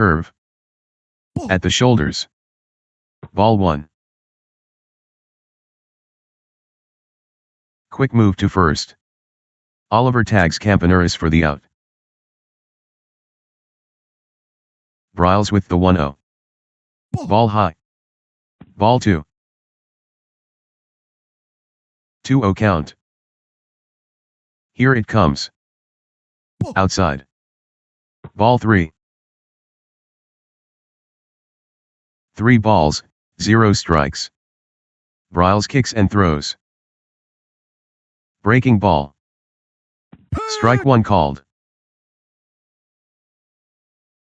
Curve. At the shoulders. Ball 1. Quick move to first. Oliver tags Campaneris for the out. Briles with the 1-0. Ball high. Ball 2. 2-0 count. Here it comes. Outside. Ball 3. 3 balls, 0 strikes. Briles kicks and throws. Breaking ball. Strike 1 called.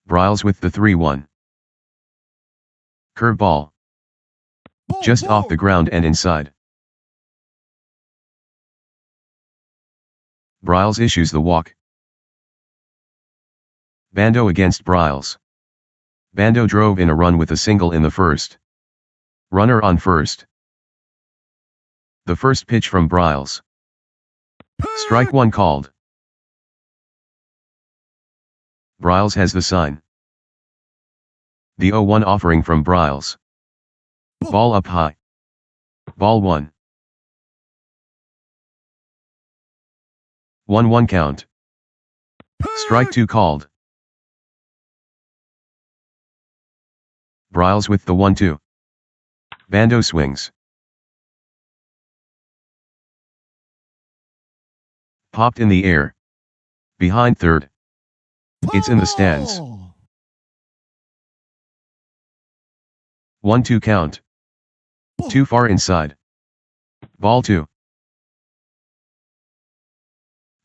Briles with the 3-1. Curve ball. Just off the ground and inside. Briles issues the walk. Bando against Briles. Bando drove in a run with a single in the first. Runner on first. The first pitch from Briles. Strike 1 called. Briles has the sign. The 0-1 offering from Briles. Ball up high. Ball 1. 1-1 count. Strike 2 called. Briles with the 1-2. Bando swings. Popped in the air. Behind third. It's in the stands. 1-2 count. Too far inside. Ball 2.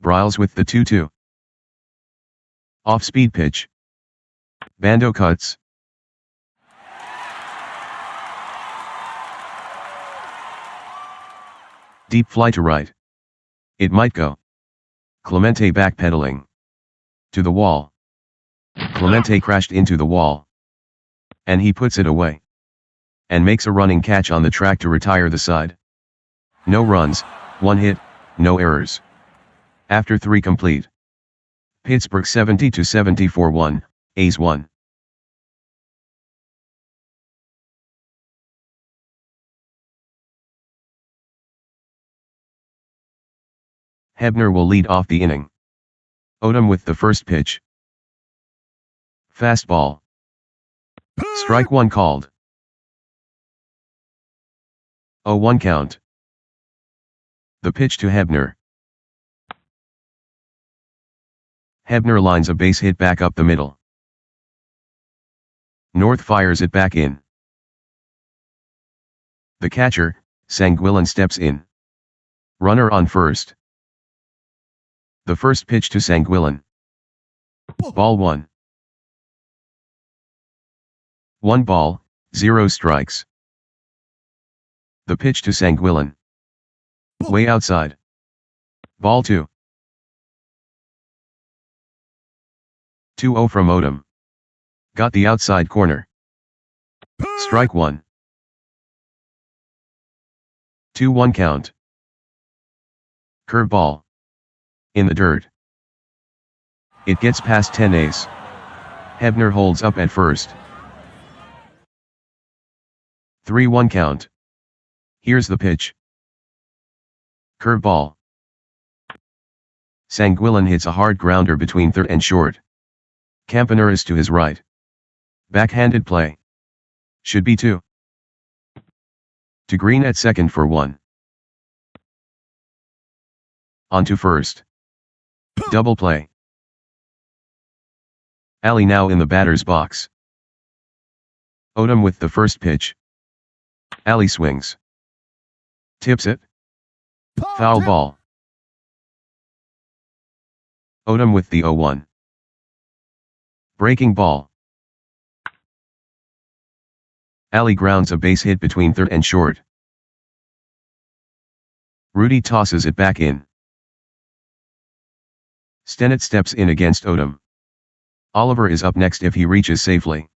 Briles with the 2-2. Off-speed pitch. Bando cuts. Deep fly to right. It might go. Clemente backpedaling. To the wall. Clemente crashed into the wall. And he puts it away. And makes a running catch on the track to retire the side. No runs, 1 hit, no errors. After 3 complete. Pittsburgh 70-74 A's 1. Hebner will lead off the inning. Odom with the first pitch. Fastball. Strike 1 called. 0-1 count. The pitch to Hebner. Hebner lines a base hit back up the middle. North fires it back in. The catcher, Sanguillen, steps in. Runner on first. The first pitch to Sanguillen. Ball 1. 1 ball, 0 strikes. The pitch to Sanguillen. Way outside. Ball 2. 2-0 from Odom. Got the outside corner. Strike 1. 2-1 count. Curveball. In the dirt. It gets past 10 ace. Hebner holds up at first. 3-1 count. Here's the pitch. Curveball. Sanguillen hits a hard grounder between third and short. Campaneris to his right. Backhanded play. Should be 2. To Green at second for 1. On to first. Double play. Ali now in the batter's box. Odom with the first pitch. Ali swings. Tips it. Foul ball. Odom with the 0-1. Breaking ball. Ali grounds a base hit between third and short. Rudy tosses it back in. Stennett steps in against Odom. Oliver is up next if he reaches safely.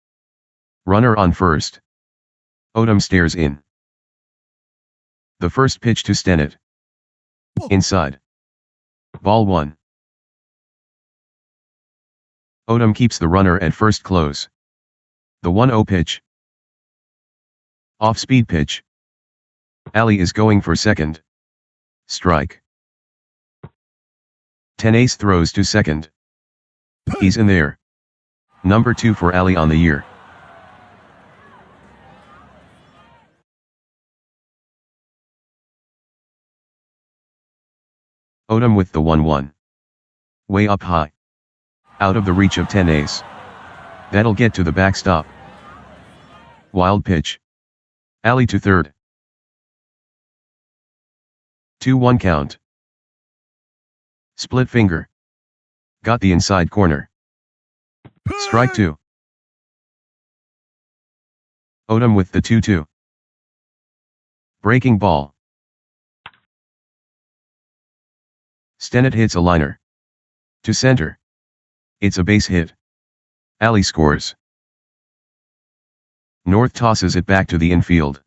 Runner on first. Odom stares in. The first pitch to Stennett. Inside. Ball 1. Odom keeps the runner at first close. The 1-0 pitch. Off-speed pitch. Ali is going for second. Strike. Tate throws to second. He's in there. Number 2 for Ali on the year. Odom with the 1-1. Way up high. Out of the reach of Tate. That'll get to the backstop. Wild pitch. Ali to third. 2-1 count. Split finger. Got the inside corner. Strike 2. Odom with the 2-2. Breaking ball. Stennett hits a liner. To center. It's a base hit. Ali scores. North tosses it back to the infield.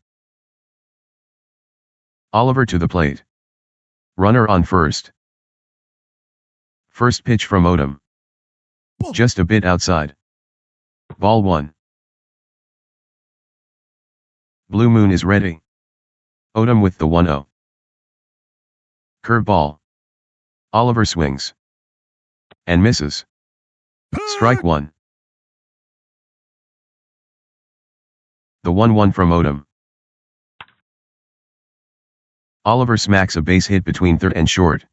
Oliver to the plate. Runner on first. First pitch from Odom. Just a bit outside. Ball 1. Blue Moon is ready. Odom with the 1-0. Curveball. Oliver swings. And misses. Strike 1. The 1-1 from Odom. Oliver smacks a base hit between third and short.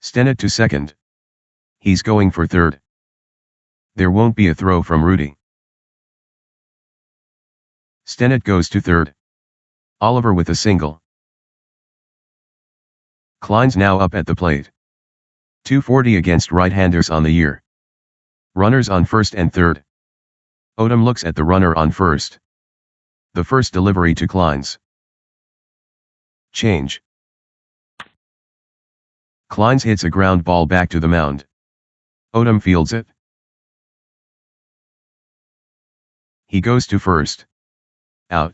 Stennett to second. He's going for third. There won't be a throw from Rudy. Stennett goes to third. Oliver with a single. Klein's now up at the plate. 240 against right-handers on the year. Runners on first and third. Odom looks at the runner on first. The first delivery to Klein's. Change. Klein's hits a ground ball back to the mound. Odom fields it. He goes to first. Out.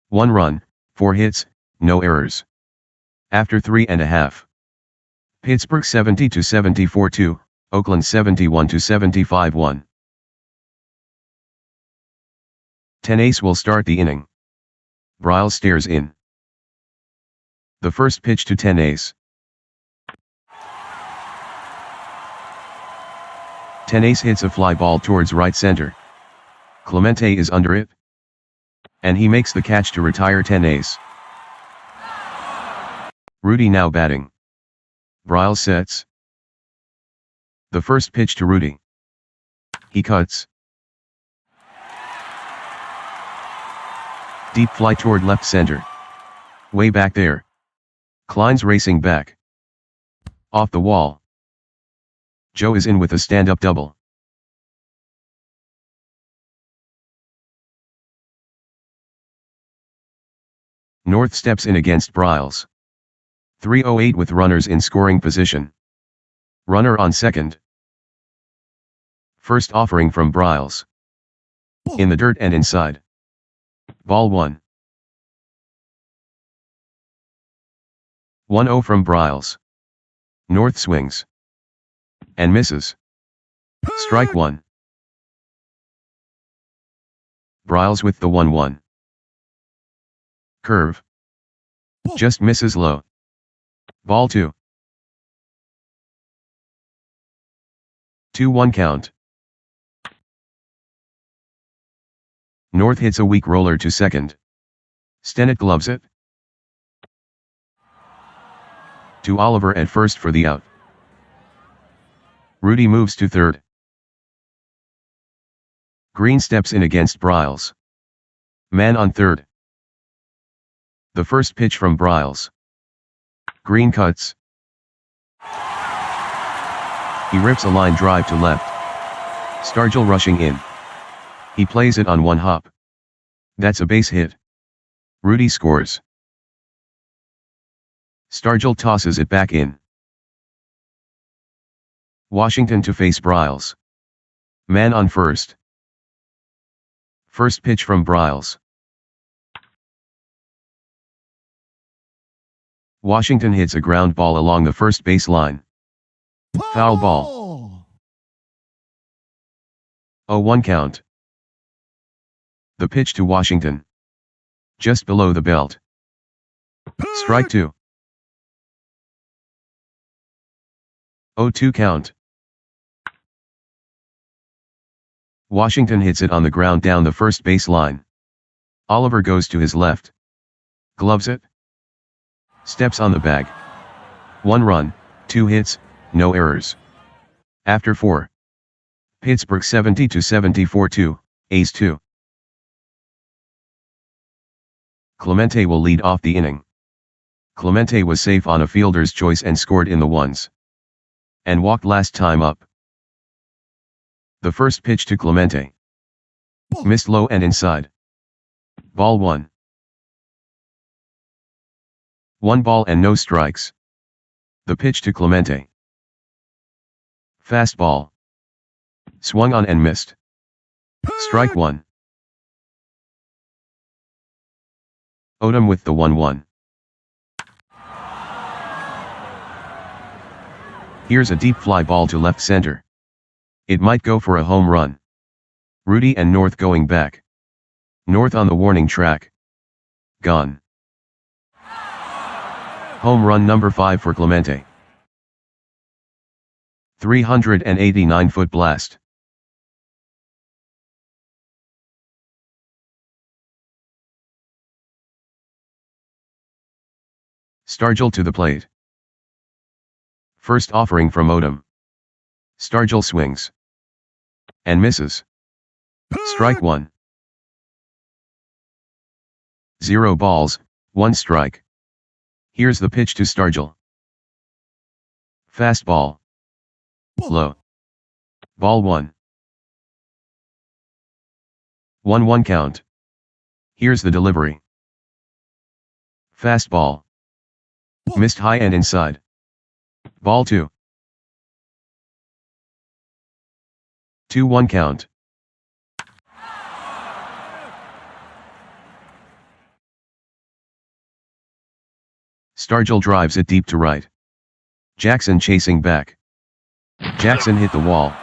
1 run, 4 hits, no errors. After 3.5. Pittsburgh 70-74-2, Oakland 71-75-1. Tate will start the inning. Briles stares in. The first pitch to Tate. Tate hits a fly ball towards right center. Clemente is under it. And he makes the catch to retire Tate. Rudy now batting. Briles sets. The first pitch to Rudy. He cuts. Deep fly toward left center. Way back there. Klein's racing back. Off the wall. Joe is in with a stand-up double. North steps in against Briles. 3:08 with runners in scoring position. Runner on second. First offering from Briles. In the dirt and inside. Ball 1. 1-0 from Briles. North swings. And misses. Strike 1. Briles with the 1-1. Curve. Just misses low. Ball 2. 2-1 count. North hits a weak roller to second. Stennett gloves it. To Oliver at first for the out. Rudy moves to third. Green steps in against Briles. Man on third. The first pitch from Briles. Green cuts. He rips a line drive to left. Stargell rushing in. He plays it on one hop. That's a base hit. Rudy scores. Stargell tosses it back in. Washington to face Briles. Man on first. First pitch from Briles. Washington hits a ground ball along the first base line. Foul ball. 0-1 count. The pitch to Washington. Just below the belt. Strike 2. 0-2 count. Washington hits it on the ground down the first base line. Oliver goes to his left. Gloves it. Steps on the bag. 1 run, 2 hits, no errors. After 4. Pittsburgh 70-74 A's 2. Clemente will lead off the inning. Clemente was safe on a fielder's choice and scored in the ones. And walked last time up. The first pitch to Clemente. Missed low and inside. Ball 1. 1 ball and no strikes. The pitch to Clemente. Fastball. Swung on and missed. Strike 1. Odom with the 1-1. Here's a deep fly ball to left center. It might go for a home run. Rudy and North going back. North on the warning track. Gone. Home run number 5 for Clemente. 389-foot blast. Stargell to the plate. First offering from Odom. Stargell swings. And misses. Strike 1. 0 balls, 1 strike. Here's the pitch to Stargell. Fastball. Low. Ball 1. 1-1 count. Here's the delivery. Fastball. Missed high and inside. Ball 2. 2-1 count. Stargell drives it deep to right. Jackson chasing back. Jackson hit the wall.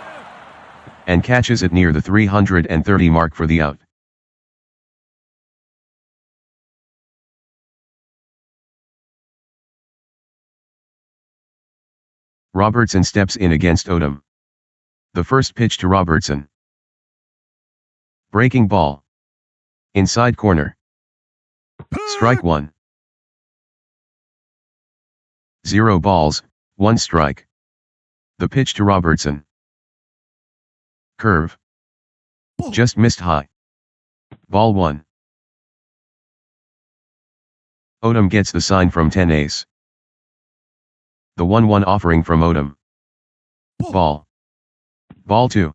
And catches it near the 330 mark for the out. Robertson steps in against Odom. The first pitch to Robertson. Breaking ball. Inside corner. Strike 1. 0 balls, 1 strike. The pitch to Robertson. Curve. Just missed high. Ball 1. Odom gets the sign from 10 ace. The 1-1 offering from Odom. Ball. Ball 2.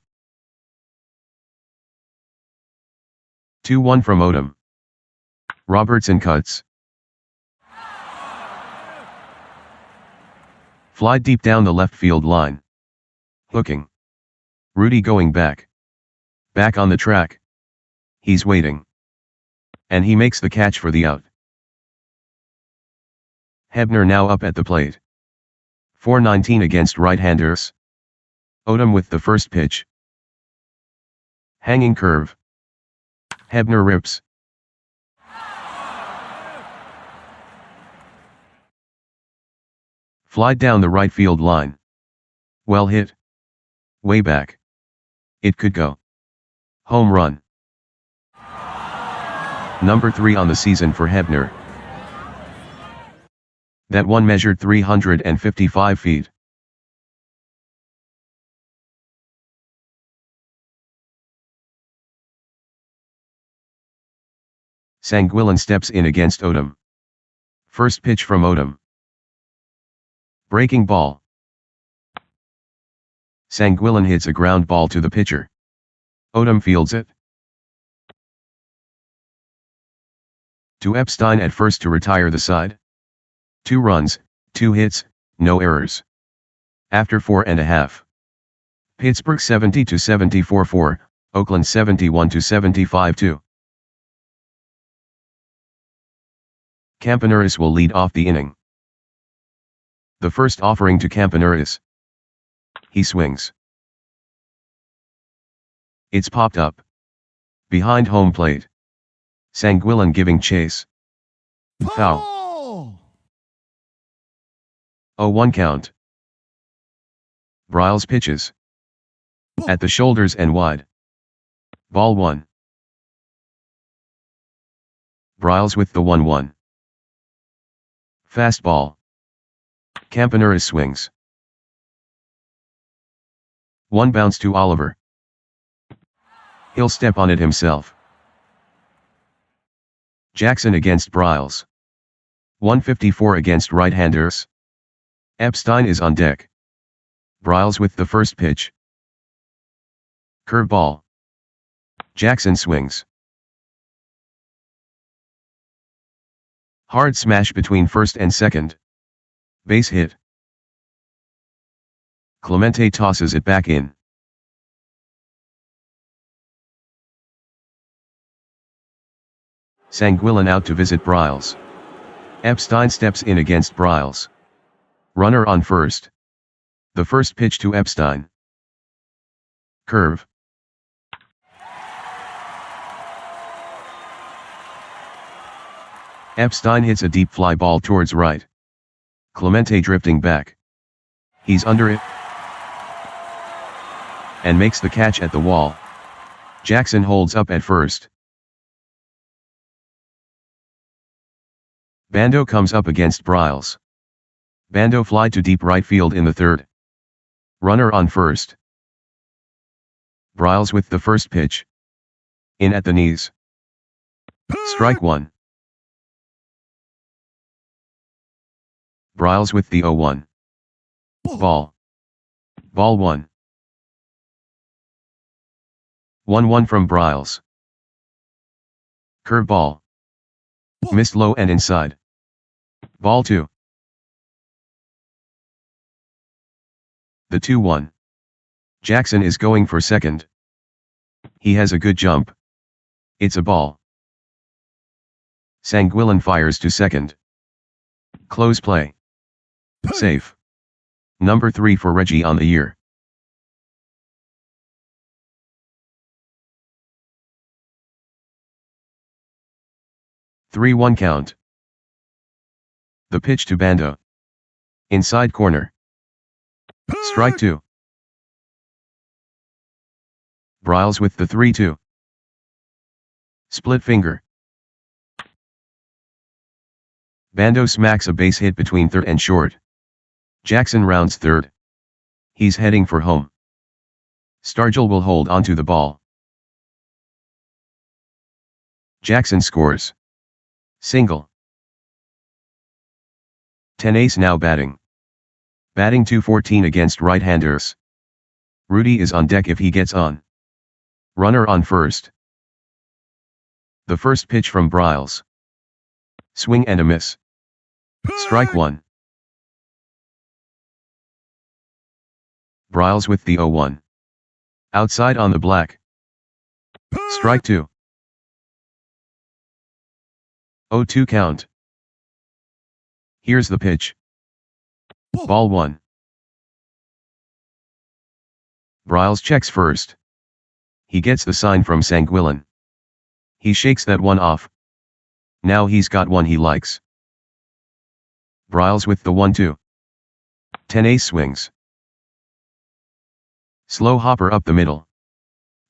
2-1 from Odom. Robertson cuts. Fly deep down the left field line. Hooking. Rudy going back. Back on the track. He's waiting. And he makes the catch for the out. Hebner now up at the plate. 4-19 against right-handers. Odom with the first pitch. Hanging curve. Hebner rips. Fly down the right field line. Well hit. Way back. It could go. Home run. Number 3 on the season for Hebner. That one measured 355 feet. Sanguillen steps in against Odom. First pitch from Odom. Breaking ball. Sanguillen hits a ground ball to the pitcher. Odom fields it. To Epstein at first to retire the side. 2 runs, 2 hits, no errors. After 4.5. Pittsburgh 70-74-4, Oakland 71-75-2. Campaneris will lead off the inning. The first offering to Campaneris. He swings. It's popped up. Behind home plate. Sanguillen giving chase. Foul. 0-1 count. Briles pitches. At the shoulders and wide. Ball 1. Briles with the 1-1. Fastball. Campaneris swings. 1 bounce to Oliver. He'll step on it himself. Jackson against Briles. 154 against right-handers. Epstein is on deck. Briles with the first pitch. Curveball. Jackson swings. Hard smash between first and second. Base hit. Clemente tosses it back in. Sanguillen out to visit Briles. Epstein steps in against Briles. Runner on first. The first pitch to Epstein. Curve. Epstein hits a deep fly ball towards right. Clemente drifting back. He's under it. And makes the catch at the wall. Jackson holds up at first. Bando comes up against Briles. Bando fly to deep right field in the third. Runner on first. Briles with the first pitch. In at the knees. Strike 1. Briles with the 0-1. Ball. Ball 1. 1-1 from Briles. Curveball. Missed low and inside. Ball 2. The 2-1. Jackson is going for second. He has a good jump. It's a ball. Sanguillen fires to second. Close play. Safe. Number 3 for Reggie on the year. Three-one count. The pitch to Bando. Inside corner. Strike 2. Briles with the 3-2. Split finger. Bando smacks a base hit between third and short. Jackson rounds third. He's heading for home. Stargell will hold onto the ball. Jackson scores. Single. Tate now batting. Batting 214 against right-handers. Rudy is on deck if he gets on. Runner on first. The first pitch from Briles. Swing and a miss. Strike 1. Briles with the 0-1. Outside on the black. Strike 2. 0-2 count. Here's the pitch. Ball 1. Briles checks first. He gets the sign from Sanguillen. He shakes that one off. Now he's got one he likes. Briles with the 1-2. Tate swings. Slow hopper up the middle.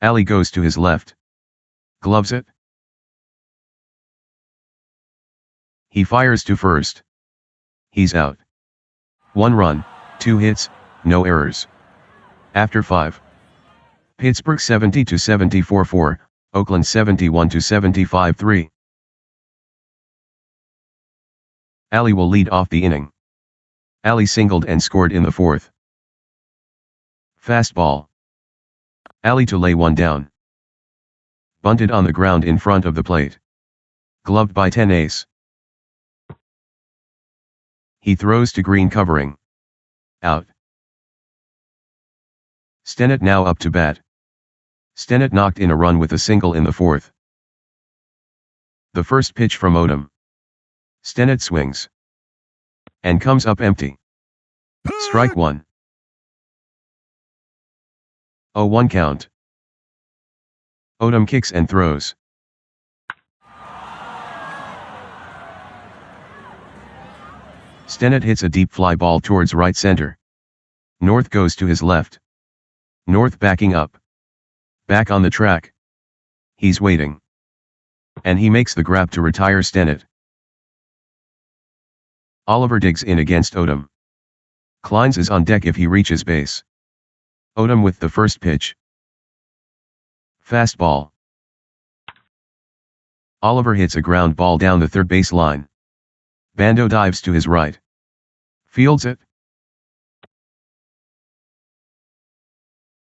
Ali goes to his left. Gloves it. He fires to first. He's out. 1 run, 2 hits, no errors. After 5. Pittsburgh 70-74-4, Oakland 71-75-3. Ali will lead off the inning. Ali singled and scored in the 4th. Fastball. Ali to lay one down. Bunted on the ground in front of the plate. Gloved by Tate. He throws to green covering. Out. Stennett now up to bat. Stennett knocked in a run with a single in the 4th. The first pitch from Odom. Stennett swings. And comes up empty. Strike 1. 0-1 count. Odom kicks and throws. Stennett hits a deep fly ball towards right center. North goes to his left. North backing up. Back on the track. He's waiting. And he makes the grab to retire Stennett. Oliver digs in against Odom. Kleins is on deck if he reaches base. Odom with the first pitch. Fastball. Oliver hits a ground ball down the third base line. Bando dives to his right. Fields it.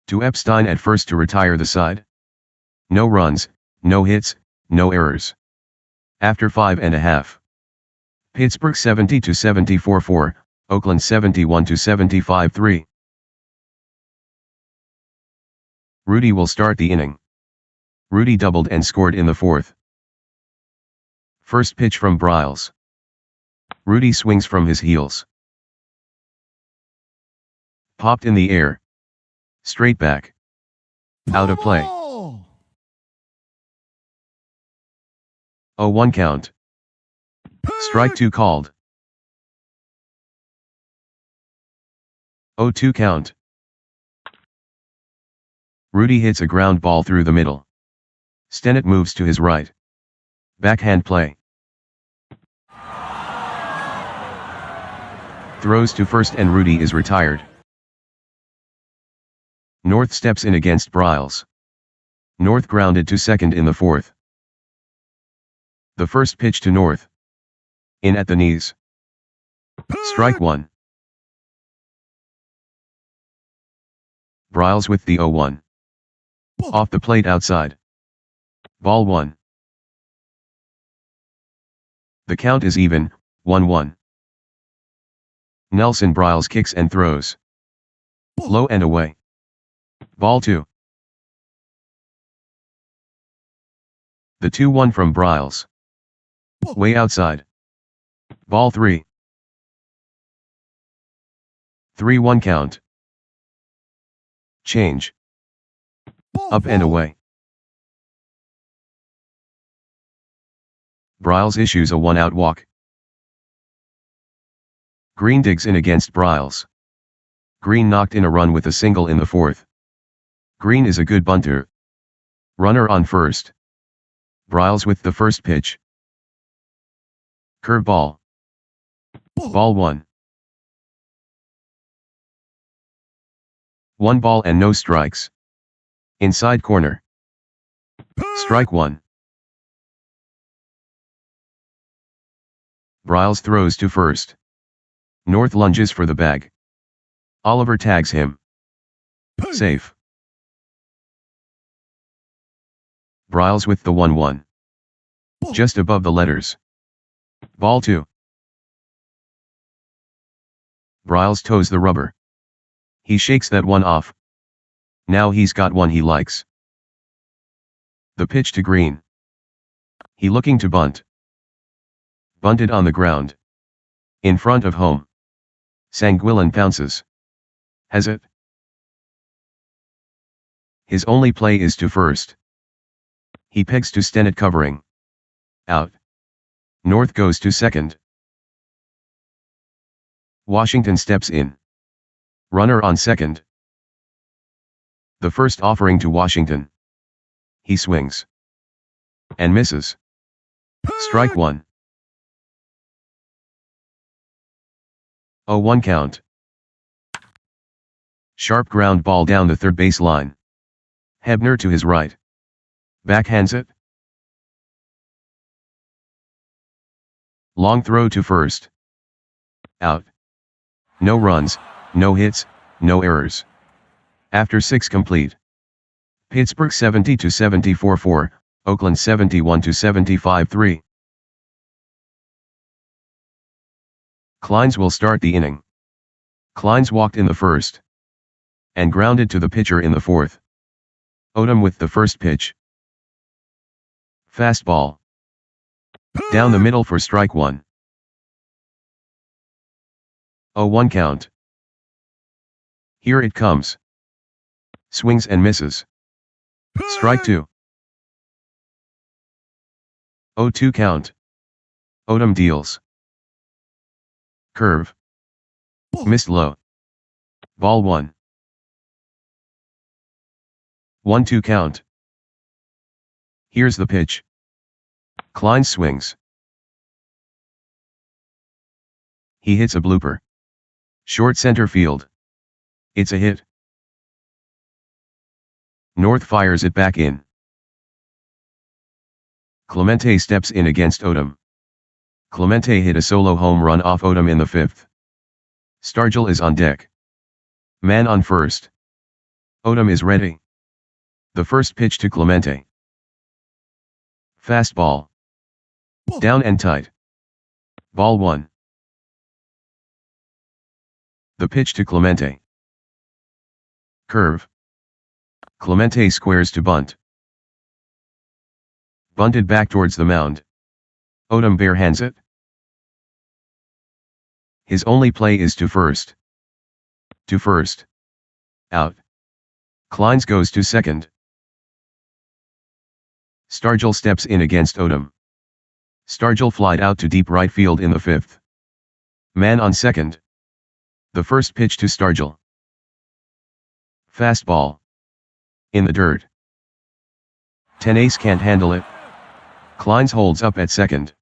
To Epstein at first to retire the side. No runs, no hits, no errors. After 5.5. Pittsburgh 70-74-4, Oakland 71-75-3. Rudy will start the inning. Rudy doubled and scored in the fourth. First pitch from Bryles. Rudy swings from his heels. Popped in the air. Straight back. Out of play. 0-1 count. Strike 2 called. 0-2 count. Rudy hits a ground ball through the middle. Stennett moves to his right. Backhand play. Throws to first and Rudy is retired. North steps in against Bryles. North grounded to second in the fourth. The first pitch to North. In at the knees. Strike 1. Bryles with the 0-1. Off the plate outside. Ball 1. The count is even, 1-1. Nelson Bryles kicks and throws. Low and away. Ball 2. The 2-1 from Bryles. Way outside. Ball 3. 3-1 count. Change. Up and away. Bryles issues a 1-out walk. Green digs in against Bryles. Green knocked in a run with a single in the fourth. Green is a good bunter. Runner on first. Bryles with the first pitch. Curveball. Ball 1. 1 ball and no strikes. Inside corner. Strike 1. Bryles throws to first. North lunges for the bag. Oliver tags him. Safe. Bryles with the 1-1. Just above the letters. Ball 2. Bryles toes the rubber. He shakes that one off. Now he's got one he likes. The pitch to Green. He looking to bunt. Bunted on the ground. In front of home. Sanguillen pounces. Has it? His only play is to first. He pegs to Stennett covering. Out. North goes to second. Washington steps in. Runner on second. The first offering to Washington. He swings. And misses. Strike 1. 0-1 count. Sharp ground ball down the third base line. Hebner to his right. Backhands it. Long throw to first. Out. No runs, no hits, no errors. After 6 complete. Pittsburgh 70-74-4, Oakland 71-75-3. Kleins will start the inning. Kleins walked in the first. And grounded to the pitcher in the fourth. Odom with the first pitch. Fastball. Down the middle for strike 1. 0-1 count. Here it comes. Swings and misses. Strike 2. 0-2 count. Odom deals. Curve. Missed low. Ball 1. 1-2 count. Here's the pitch. Klein swings. He hits a blooper. Short center field. It's a hit. North fires it back in. Clemente steps in against Odom. Clemente hit a solo home run off Odom in the 5th. Stargell is on deck. Man on first. Odom is ready. The first pitch to Clemente. Fastball. Down and tight. Ball 1. The pitch to Clemente. Curve. Clemente squares to bunt. Bunted back towards the mound. Odom barehands it. His only play is to first. To first. Out. Kleins goes to second. Stargell steps in against Odom. Stargell flied out to deep right field in the 5th. Man on second. The first pitch to Stargell. Fastball. In the dirt. Tate can't handle it. Kleins holds up at second.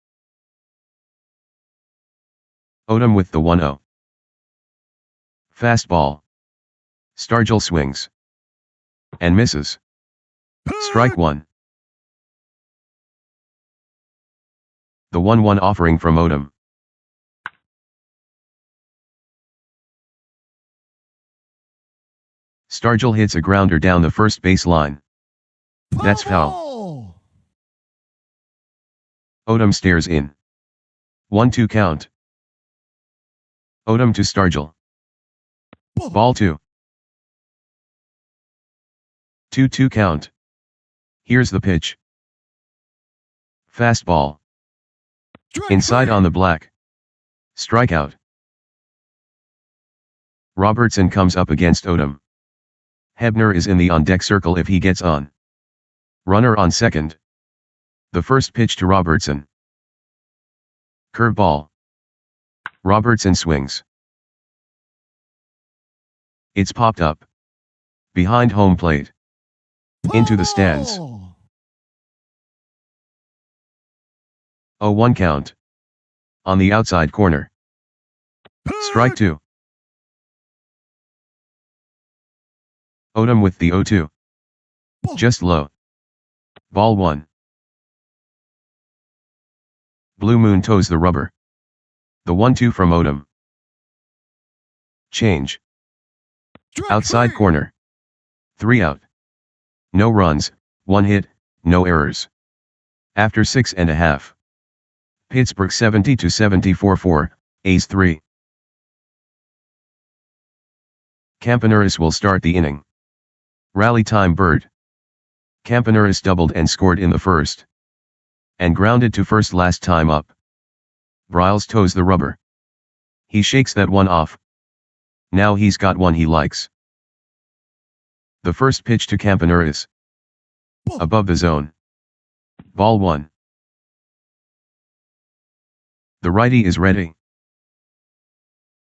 Odom with the 1-0. Fastball. Stargell swings. And misses. Strike 1. The 1-1 offering from Odom. Stargell hits a grounder down the first base line. That's foul. Odom stares in. 1-2 count. Odom to Stargell. Ball 2. 2-2 count. Here's the pitch. Fastball. Inside on the black. Strikeout. Robertson comes up against Odom. Hebner is in the on-deck circle if he gets on. Runner on second. The first pitch to Robertson. Curveball. Robertson swings. It's popped up. Behind home plate. Into the stands. 0-1 count. On the outside corner. Strike 2. Odom with the 0-2. Just low. Ball 1. Blue Moon toes the rubber. The 1-2 from Odom. Change. Outside corner. 3 out. No runs, 1 hit, no errors. After 6.5. Pittsburgh 70-74 A's 3. Campaneris will start the inning. Rally time bird. Campaneris doubled and scored in the first. And grounded to first last time up. Bryles toes the rubber. He shakes that one off. Now he's got one he likes. The first pitch to Campaneris. Above the zone. Ball 1. The righty is ready.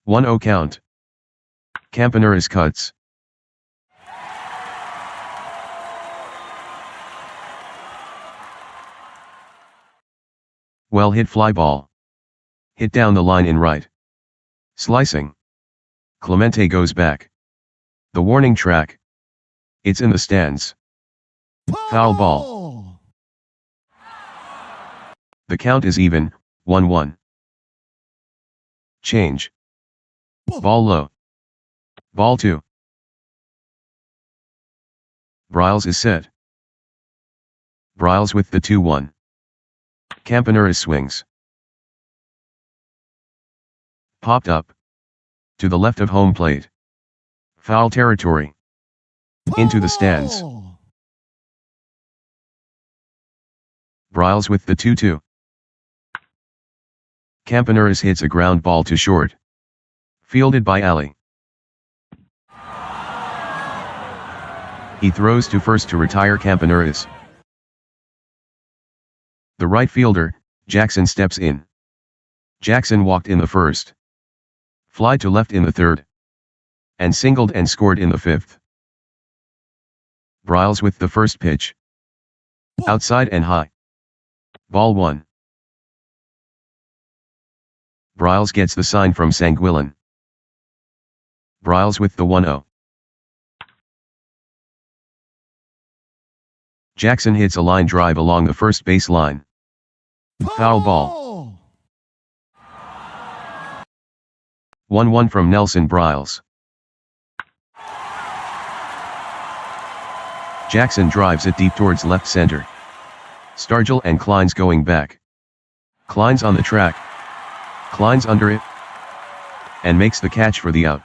1-0 count. Campaneris cuts. Well hit fly ball. Hit down the line in right. Slicing. Clemente goes back. The warning track. It's in the stands. Foul ball. The count is even, 1-1. Change. Ball low. Ball 2. Bryles is set. Bryles with the 2-1. Campaneris swings. Popped up. To the left of home plate. Foul territory. Into the stands. Bryles with the 2-2. Campaneris hits a ground ball to short. Fielded by Ali. He throws to first to retire Campaneris. The right fielder, Jackson, steps in. Jackson walked in the first, fly to left in the third, and singled and scored in the fifth. Briles with the first pitch. Outside and high. Ball 1. Briles gets the sign from Sanguillen. Briles with the 1-0. Jackson hits a line drive along the first base line. Foul ball. 1-1 from Nelson Briles. Jackson drives it deep towards left center. Stargell and Klein's going back. Klein's on the track. Klein's under it. And makes the catch for the out.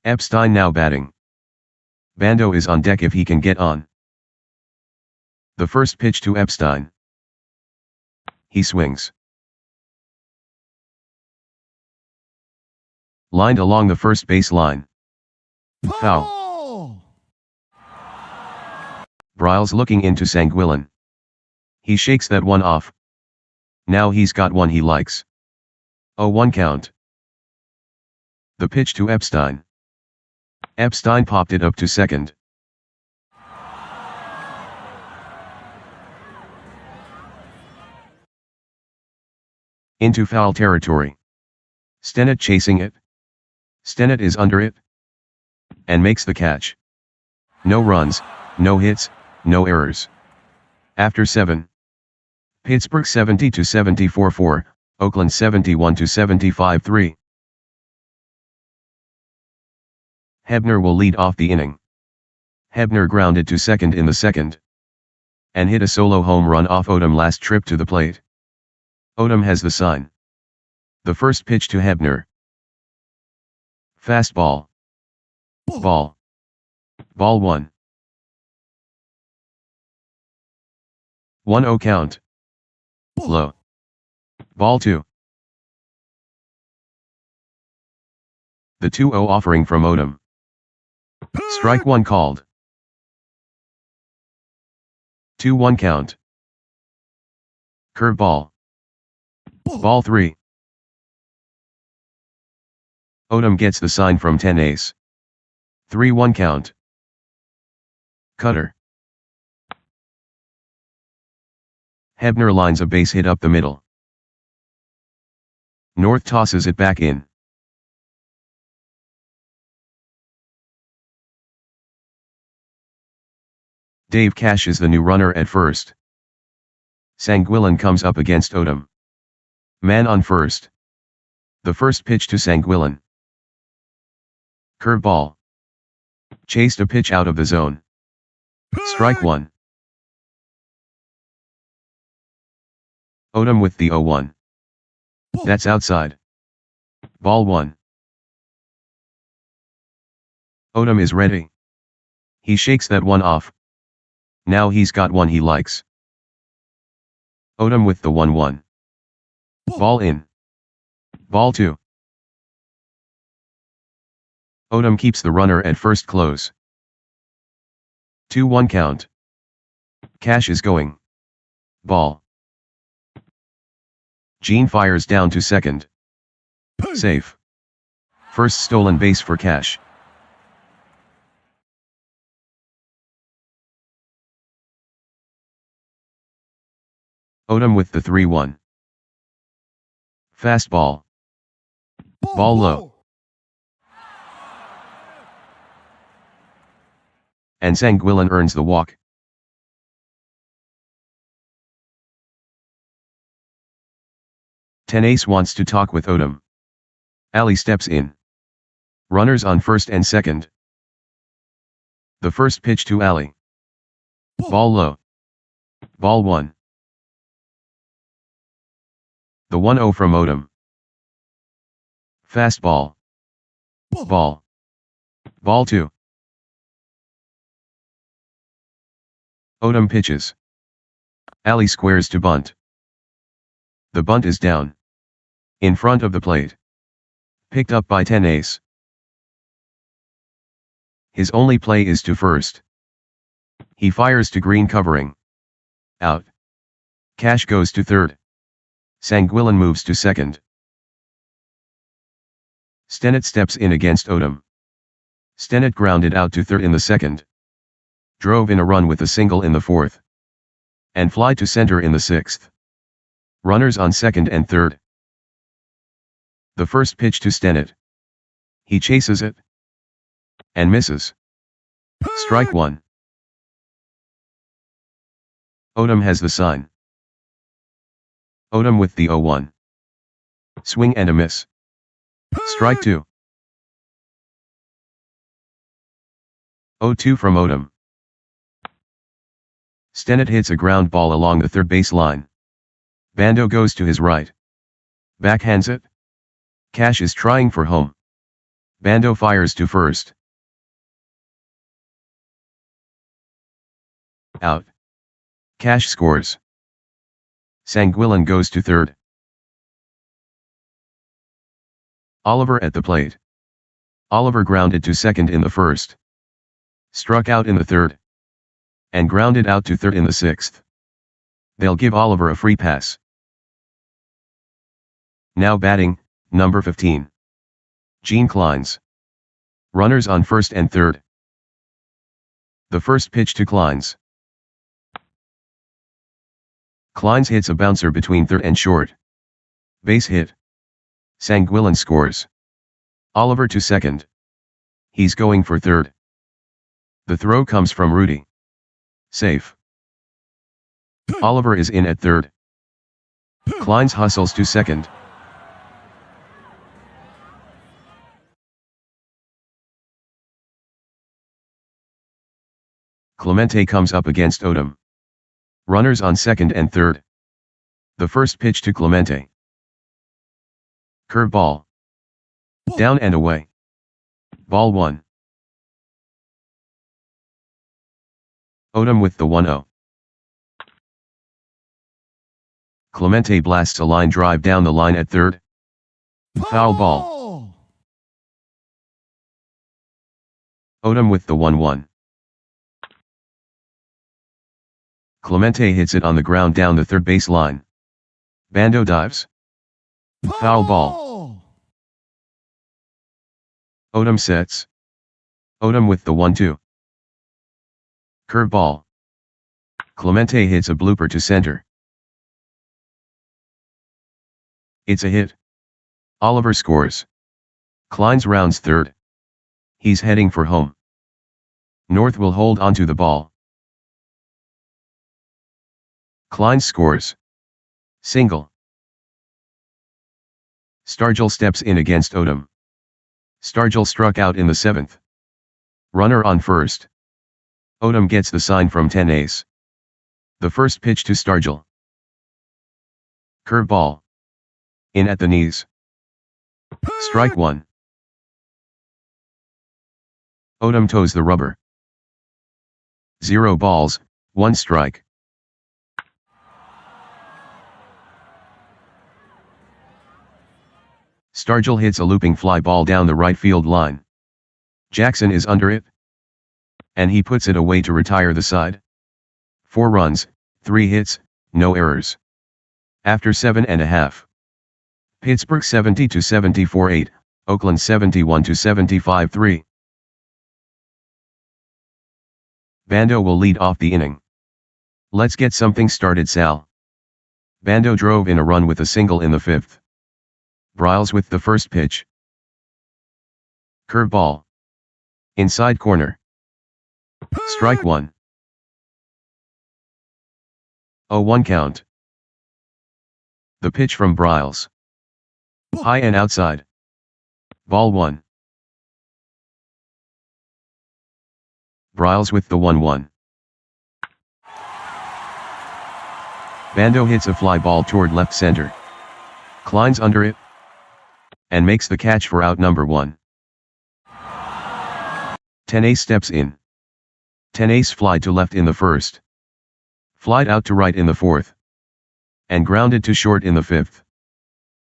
Epstein now batting. Bando is on deck if he can get on. The first pitch to Epstein. He swings. Lined along the first base line. Foul. Briles looking into Sanguillen. He shakes that one off. Now he's got one he likes. 0-1 count. The pitch to Epstein. Epstein popped it up to second. Into foul territory. Stennett chasing it. Stennett is under it. And makes the catch. No runs, no hits, no errors. After 7. Pittsburgh 70-74-4, Oakland 71-75-3. Hebner will lead off the inning. Hebner grounded to second in the second. And hit a solo home run off Odom last trip to the plate. Odom has the sign. The first pitch to Hebner. Fastball. Ball. Ball 1. 1-0 count. Low. Ball 2. The 2-0 offering from Odom. Strike 1 called. 2-1 count. Curveball. Ball 3. Odom gets the sign from 10 ace. 3-1 count. Cutter. Hebner lines a base hit up the middle. North tosses it back in. Dave Cash is the new runner at first. Sanguillen comes up against Odom. Man on first. The first pitch to Sanguillen. Curveball. Chased a pitch out of the zone. Strike 1. Odom with the 0-1. That's outside. Ball 1. Odom is ready. He shakes that one off. Now he's got one he likes. Odom with the 1-1. Ball in. Ball 2. Odom keeps the runner at first close. 2-1 count. Cash is going. Ball. Gene fires down to second. Safe. First stolen base for Cash. Odom with the 3-1. Fastball. Ball low. And Sanguillen earns the walk. Tenace wants to talk with Odom. Ali steps in. Runners on first and second. The first pitch to Ali. Ball low. Ball 1. The 1-0 from Odom. Fastball. Ball. Ball 2. Odom pitches. Ali squares to bunt. The bunt is down. In front of the plate. Picked up by Tenace. His only play is to first. He fires to green covering. Out. Cash goes to third. Sanguilin moves to second. Stennett steps in against Odom. Stennett grounded out to third in the second. Drove in a run with a single in the fourth. And fly to center in the sixth. Runners on second and third. The first pitch to Stennett. He chases it. And misses. Strike one. Odom has the sign. Odom with the 0-1. Swing and a miss. Strike two. 0-2 from Odom. Stennett hits a ground ball along the third base line. Bando goes to his right. Backhands it. Cash is trying for home. Bando fires to first. Out. Cash scores. Sanguilin goes to third. Oliver at the plate. Oliver grounded to second in the first. Struck out in the third. And grounded out to third in the sixth. They'll give Oliver a free pass. Now batting, number 15. Gene Kleins. Runners on first and third. The first pitch to Kleins. Kleins hits a bouncer between third and short. Base hit. Sanguilin scores. Oliver to second. He's going for third. The throw comes from Rudy. Safe. Oliver is in at third. Kleins hustles to second. Clemente comes up against Odom. Runners on second and third. The first pitch to Clemente. Curveball. Down and away. Ball one. Odom with the 1-0. Clemente blasts a line drive down the line at third. Foul ball. Odom with the 1-1. Clemente hits it on the ground down the third base line. Bando dives. Foul ball. Odom sets. Odom with the 1-2. Curveball. Clemente hits a blooper to center. It's a hit. Oliver scores. Kleins rounds third. He's heading for home. North will hold onto the ball. Kleins scores. Single. Stargell steps in against Odom. Stargell struck out in the seventh. Runner on first. Odom gets the sign from 10 ace. The first pitch to Stargell. Curveball. In at the knees. Strike one. Odom toes the rubber. 0 balls, 1 strike. Stargell hits a looping fly ball down the right field line. Jackson is under it. And he puts it away to retire the side. 4 runs, 3 hits, no errors. After 7.5. Pittsburgh 70-74-8, Oakland 71-75-3. Bando will lead off the inning. Let's get something started, Sal. Bando drove in a run with a single in the 5th. Briles with the first pitch. Curveball. Inside corner. Strike one. 0-1 count. The pitch from Briles. High and outside. Ball one. Briles with the 1-1. Bando hits a fly ball toward left center. Kleins under it. And makes the catch for out number 1. 10 ace steps in. 10 ace fly to left in the 1st. Flied out to right in the 4th. And grounded to short in the 5th.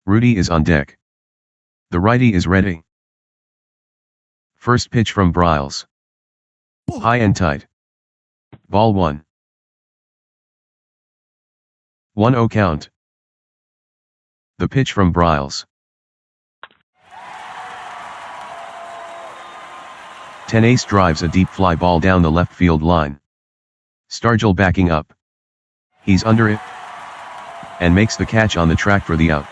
Rudy is on deck. The righty is ready. First pitch from Briles. High and tight. Ball one. 1-0 count. The pitch from Briles. 10 Ace drives a deep fly ball down the left field line. Stargell backing up. He's under it. And makes the catch on the track for the out.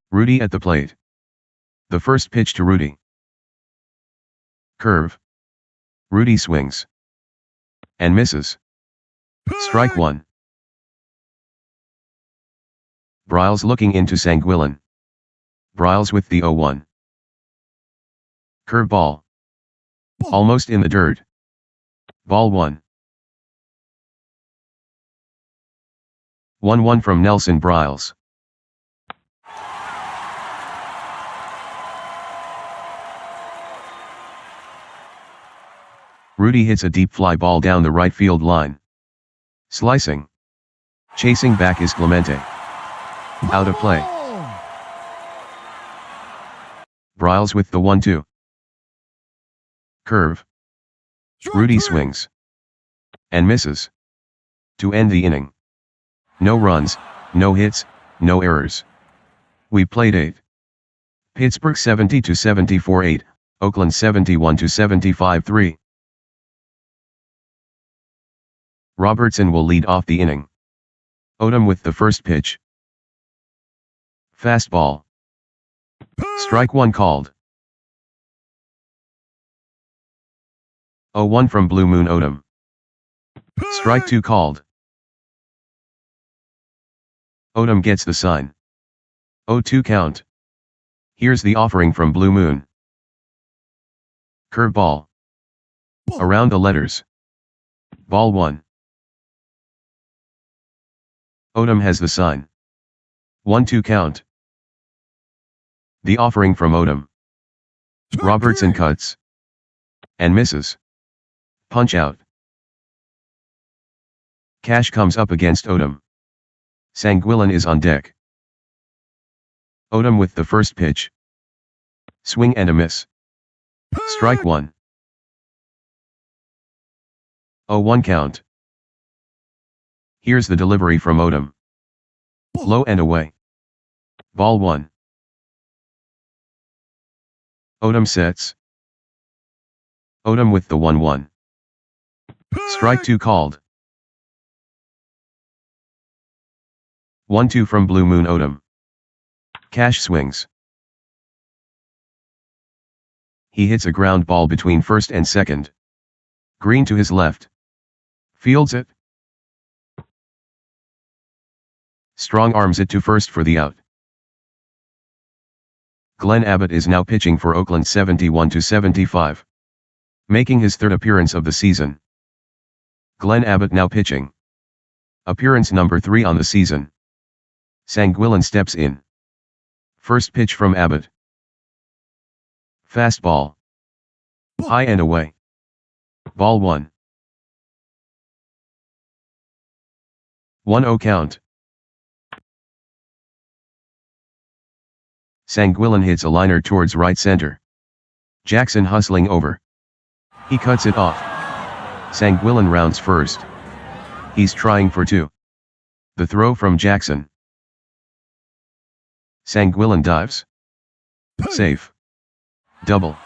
Rudy at the plate. The first pitch to Rudy. Curve. Rudy swings. And misses. Strike 1. Briles looking into Sanguillen. Briles with the 0-1. Curve ball. Almost in the dirt. Ball 1. 1-1 from Nelson Briles. Rudy hits a deep fly ball down the right field line. Slicing. Chasing back is Clemente. Out of play. Briles with the 1-2. Curve. Rudy swings. And misses. To end the inning. No runs, no hits, no errors. We played 8. Pittsburgh 70-74-8, Oakland 71-75-3. Robertson will lead off the inning. Odom with the first pitch. Fastball. Strike 1 called. 0-1 from Blue Moon Odom. Strike 2 called. Odom gets the sign. 0-2 count. Here's the offering from Blue Moon. Curveball. Around the letters. Ball 1. Odom has the sign. 1-2 count. The offering from Odom. Robertson cuts. And misses. Punch out. Cash comes up against Odom. Sanguillen is on deck. Odom with the first pitch. Swing and a miss. Strike 1. 0-1 count. Here's the delivery from Odom. Low and away. Ball 1. Odom sets. Odom with the 1-1. Strike 2 called. 1-2 from Blue Moon Odom. Cash swings. He hits a ground ball between first and second. Green to his left. Fields it. Strong arms it to first for the out. Glenn Abbott is now pitching for Oakland 71-75. Making his third appearance of the season. Glenn Abbott now pitching. Appearance number 3 on the season. Sanguillen steps in. First pitch from Abbott. Fastball. High and away. Ball 1. 1-0 count. Sanguillen hits a liner towards right center. Jackson hustling over. He cuts it off. Sanguillen rounds first. He's trying for 2. The throw from Jackson. Sanguillen dives. Safe. Double.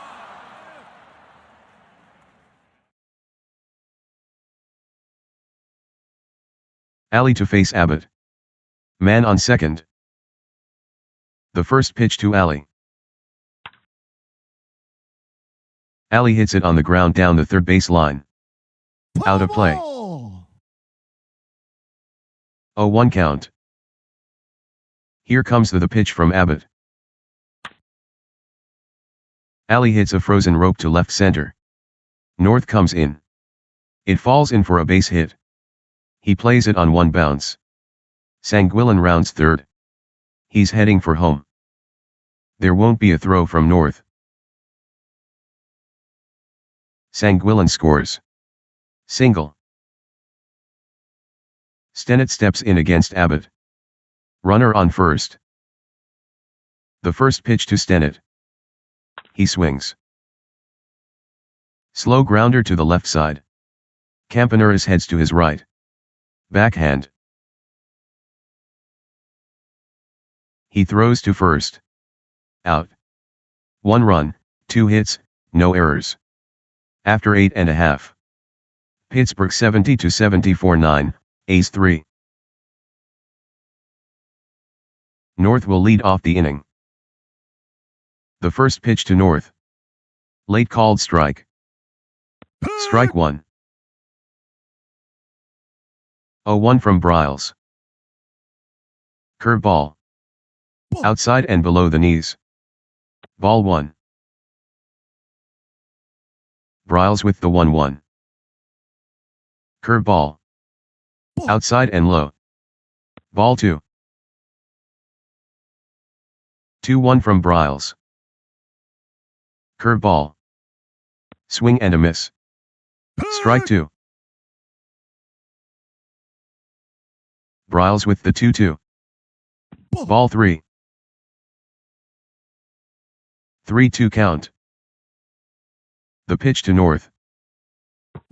Ali to face Abbott. Man on second. The first pitch to Ali. Ali hits it on the ground down the third base line. Out of play. 0-1 count. Here comes the pitch from Abbott. Ali hits a frozen rope to left center. North comes in. It falls in for a base hit. He plays it on 1 bounce. Sanguillen rounds third. He's heading for home. There won't be a throw from North. Sanguillen scores. Single. Stennett steps in against Abbott. Runner on first. The first pitch to Stennett. He swings. Slow grounder to the left side. Campaneris heads to his right. Backhand. He throws to first. Out. 1 run, 2 hits, no errors. After 8.5. Pittsburgh 70-74-9, ace 3. North will lead off the inning. The first pitch to North. Late called strike. Strike 1. 0-1 from Bryles. Curveball. Outside and below the knees. Ball 1. Bryles with the 1-1. Curveball. Outside and low. Ball 2. 2-1 from Bryles. Curveball. Swing and a miss. Strike 2. Bryles with the 2-2. Ball 3. 3-2 count. The pitch to North.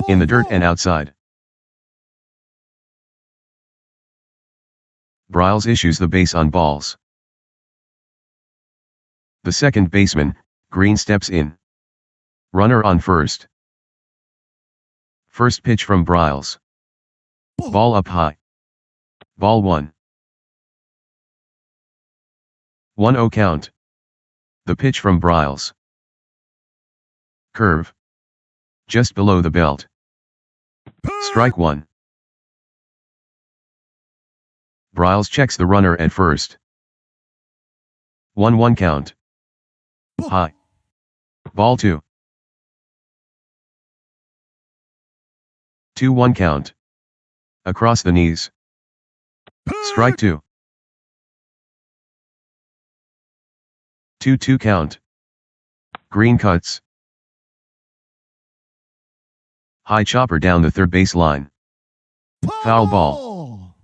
In the dirt and outside. Bryles issues the base on balls. The second baseman, Green, steps in. Runner on first. First pitch from Bryles. Ball up high. Ball 1. 1-0 count. The pitch from Bryles. Curve. Just below the belt. Strike 1. Bryles checks the runner at first. 1-1 count. High. Ball 2. 2-1 count. Across the knees. Strike 2. 2-2 count. Green cuts. High chopper down the third base line. Foul ball.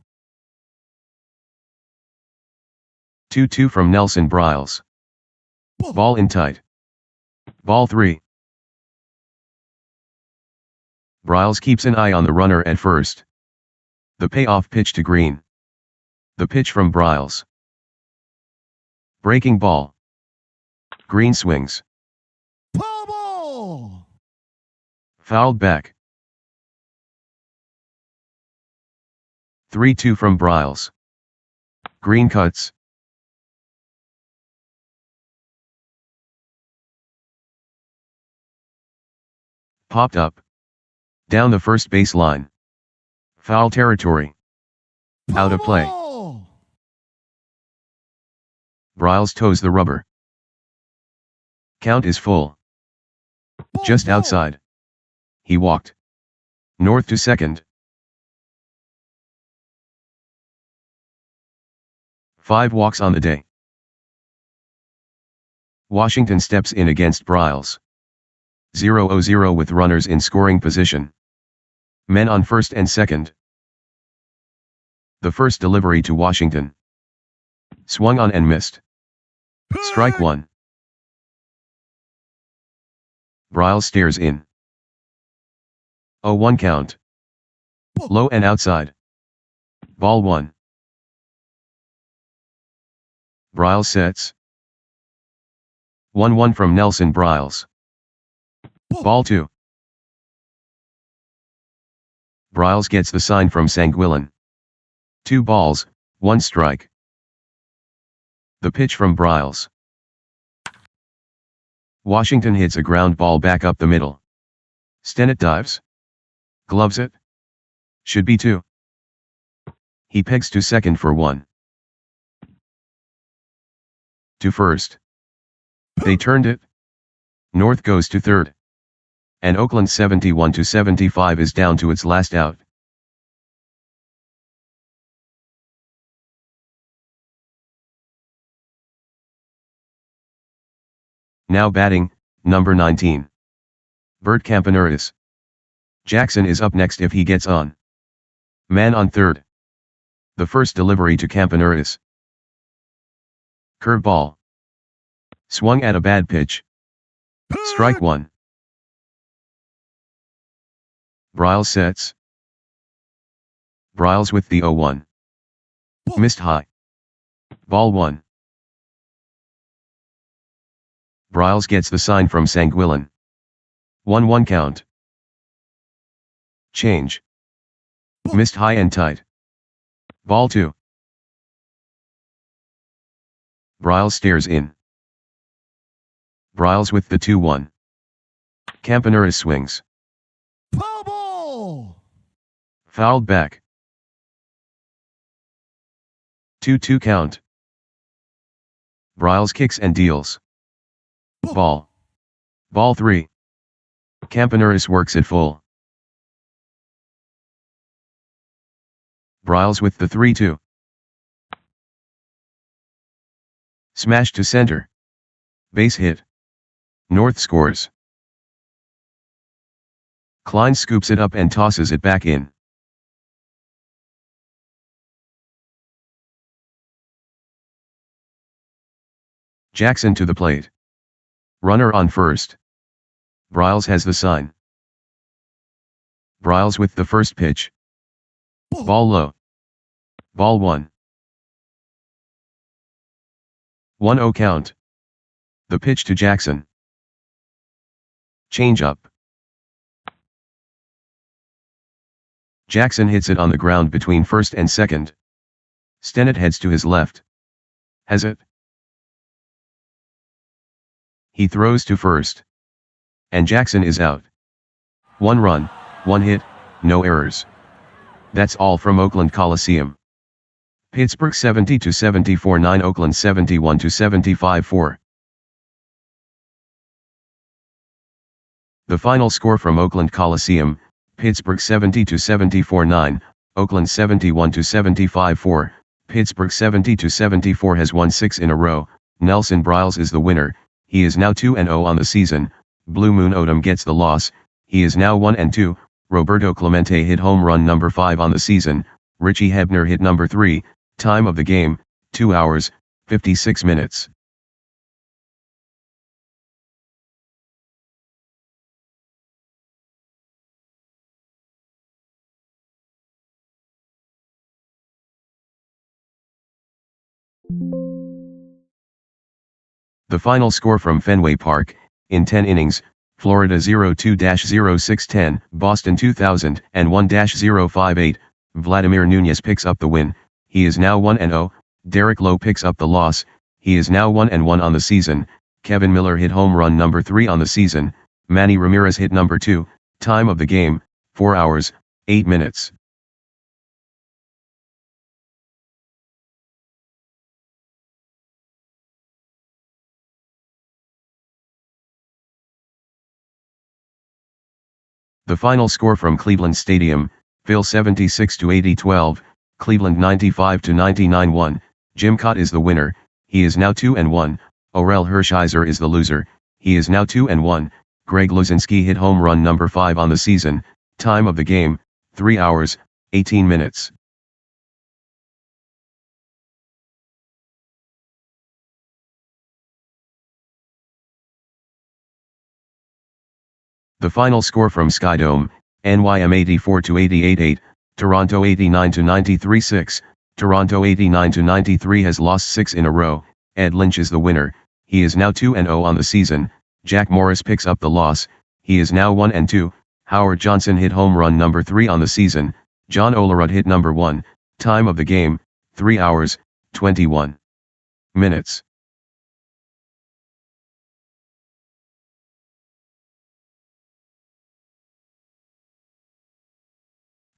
2-2 from Nelson Bryles. Ball in tight. Ball 3. Bryles keeps an eye on the runner at first. The payoff pitch to Green. The pitch from Bryles. Breaking ball. Green swings. Foul ball. Fouled back. 3-2 from Bryles. Green cuts. Popped up. Down the first base line. Foul territory. Out of play. Bryles toes the rubber. Count is full. Just outside. He walked. North to second. 5 walks on the day. Washington steps in against Bryles. 0-0 with runners in scoring position. Men on first and second. The first delivery to Washington. Swung on and missed. Strike 1. Bryles stares in. 0-1 count. Low and outside. Ball 1. Bryles sets. 1-1 from Nelson Bryles. Ball 2. Bryles gets the sign from Sanguillen. 2 balls, 1 strike. The pitch from Bryles. Washington hits a ground ball back up the middle. Stennett dives. Gloves it. Should be 2. He pegs to second for 1. To first. They turned it. North goes to third. And Oakland 71-75 is down to its last out. Now batting, number 19. Bert Campaneris. Jackson is up next if he gets on. Man on third. The first delivery to Campaneris. Curveball. Swung at a bad pitch. Strike 1. Bryles sets. Bryles with the 0-1. Missed high. Ball 1. Bryles gets the sign from Sanguillen. 1-1 count. Change. Missed high and tight. Ball 2. Bryles stares in. Bryles with the 2-1. Campaneris swings. Foul ball. Fouled back. 2-2 count. Bryles kicks and deals. Ball. Ball 3. Campaneris works it full. Bryles with the 3-2. Smash to center. Base hit. North scores. Klein scoops it up and tosses it back in. Jackson to the plate. Runner on first. Bryles has the sign. Bryles with the first pitch. Ball low. Ball 1. 1-0 count. The pitch to Jackson. Change up. Jackson hits it on the ground between first and second. Stennett heads to his left. Has it? He throws to first. And Jackson is out. 1 run, 1 hit, no errors. That's all from Oakland Coliseum. Pittsburgh 70-74-9, Oakland 71-75-4. The final score from Oakland Coliseum, Pittsburgh 70-74-9, Oakland 71-75-4. Pittsburgh 70-74 has won 6 in a row. Nelson Bryles is the winner. He is now 2-0 on the season. Blue Moon Odom gets the loss. He is now 1-2. Roberto Clemente hit home run number 5 on the season. Richie Hebner hit number 3. Time of the game, 2 hours, 56 minutes. The final score from Fenway Park, in 10 innings, Florida 02-0610, Boston 2001-058, Vladimir Nunez picks up the win. He is now 1-0, Derek Lowe picks up the loss. He is now 1-1 on the season. Kevin Miller hit home run number 3 on the season. Manny Ramirez hit number 2, time of the game, 4 hours, 8 minutes. The final score from Cleveland Stadium, Phil 76-80-12, Cleveland 95-99-1, Jim Cott is the winner. He is now 2-1, Orel Hershiser is the loser. He is now 2-1, Greg Luzinski hit home run number 5 on the season. Time of the game, 3 hours, 18 minutes. The final score from Skydome, NYM 84-88-8, Toronto 89-93-6, Toronto 89-93 has lost 6 in a row. Ed Lynch is the winner. He is now 2-0 on the season. Jack Morris picks up the loss. He is now 1-2. Howard Johnson hit home run number 3 on the season. John Olerud hit number 1. Time of the game, 3 hours, 21 minutes.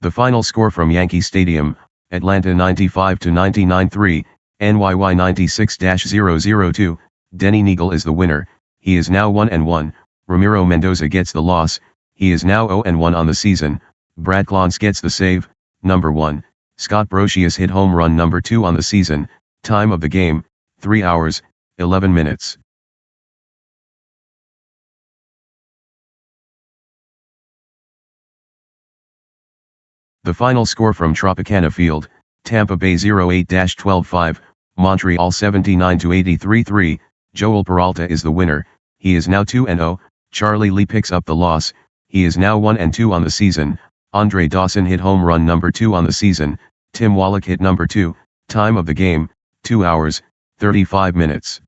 The final score from Yankee Stadium, Atlanta 95-99-3, NYY 96-002, Denny Neagle is the winner. He is now 1-1, Ramiro Mendoza gets the loss. He is now 0-1 on the season. Brad Clance gets the save, number 1. Scott Brosius hit home run number 2 on the season. Time of the game, 3 hours, 11 minutes. The final score from Tropicana Field, Tampa Bay 08-12-5, Montreal 79-83-3, Joel Peralta is the winner. He is now 2-0, Charlie Lee picks up the loss. He is now 1-2 on the season. Andre Dawson hit home run number 2 on the season. Tim Wallach hit number 2, time of the game, 2 hours, 35 minutes.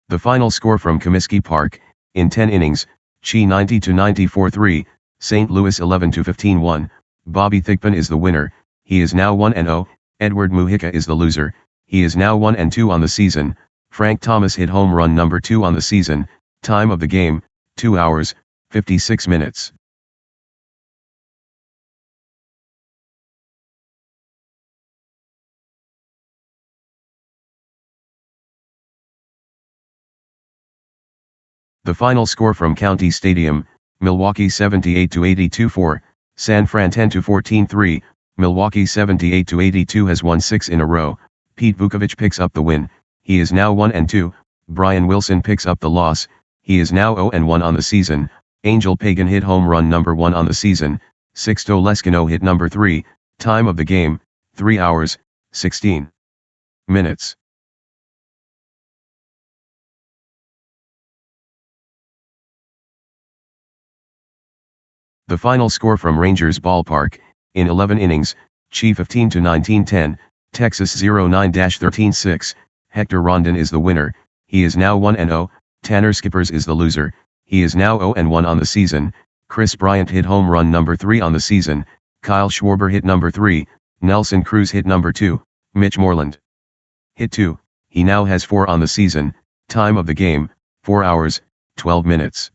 The final score from Comiskey Park, in 10 innings, Chi 90-94-3, St. Louis 11-15-1, Bobby Thigpen is the winner, he is now 1-0, Edward Mujica is the loser, he is now 1-2 on the season, Frank Thomas hit home run number 2 on the season, time of the game, 2 hours, 56 minutes. The final score from County Stadium, Milwaukee 78-82-4, San Fran 10-14-3, Milwaukee 78-82 has won 6 in a row, Pete Vukovich picks up the win, he is now 1-2, Brian Wilson picks up the loss, he is now 0-1 on the season, Angel Pagan hit home run number 1 on the season, Sixto Lescano hit number 3, time of the game, 3 hours, 16 minutes. The final score from Rangers Ballpark, in 11 innings, Chi 15-19-10, Texas 09-13-6, Hector Rondon is the winner, he is now 1-0, Tanner Skippers is the loser, he is now 0-1 on the season, Chris Bryant hit home run number 3 on the season, Kyle Schwarber hit number 3, Nelson Cruz hit number 2, Mitch Moreland hit 2, he now has 4 on the season, time of the game, 4 hours, 12 minutes.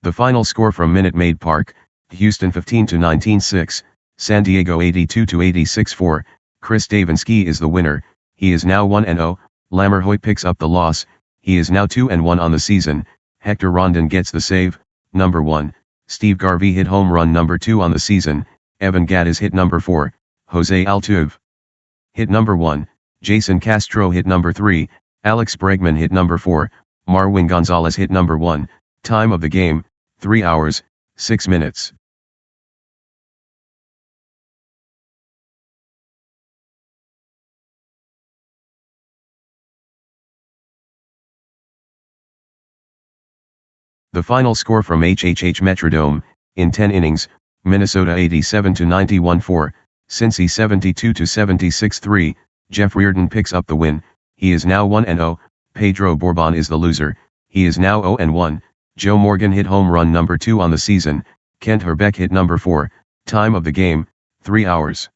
The final score from Minute Maid Park, Houston 15-19-6, San Diego 82-86-4, Chris Davinsky is the winner, he is now 1-0, Lammerhoy picks up the loss, he is now 2-1 on the season, Hector Rondon gets the save, number 1, Steve Garvey hit home run number 2 on the season, Evan Gattis hit number 4, Jose Altuve hit number 1, Jason Castro hit number 3, Alex Bregman hit number 4, Marwin Gonzalez hit number 1, time of the game, 3 hours, 6 minutes. The final score from HHH Metrodome, in 10 innings, Minnesota 87-91-4, Cincy 72-76-3, Jeff Reardon picks up the win, he is now 1-0, Pedro Bourbon is the loser, he is now 0-1, Joe Morgan hit home run number 2 on the season, Kent Herbeck hit number 4, time of the game, 3 hours.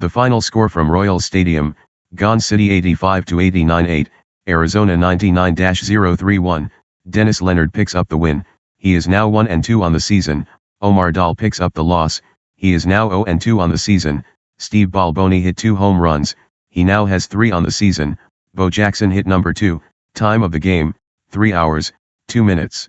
The final score from Royal Stadium, Gone City 85-89-8, Arizona 99-031, Dennis Leonard picks up the win, he is now 1-2 on the season, Omar Dahl picks up the loss, he is now 0-2 on the season, Steve Balboni hit 2 home runs, he now has 3 on the season, Bo Jackson hit number 2, time of the game, 3 hours, 2 minutes.